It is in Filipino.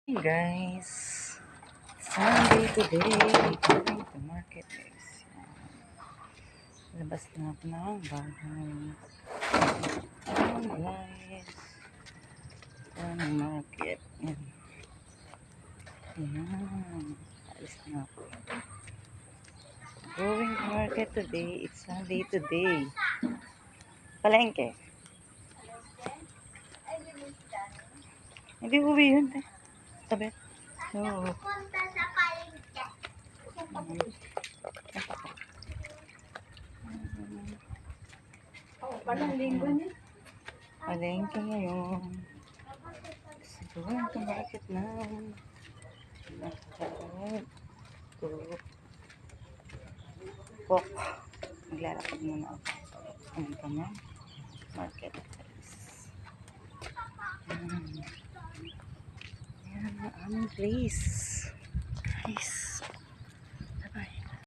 Hey guys, Sunday today, going to market guys. Labas na ako ng bahay. Ayan guys, ayan market. Ayan. Ayan, alis na ako. Going to market today, it's Sunday today. Palengke. Hindi uwi yun eh. Tabi. Oo. Punta sa palengke. Palang linggo niya. Palengke ngayon. Kasi going to market na. Walk. Maglalakad muna ako. Ayan ka na. Market guys. Ayan ang aming place.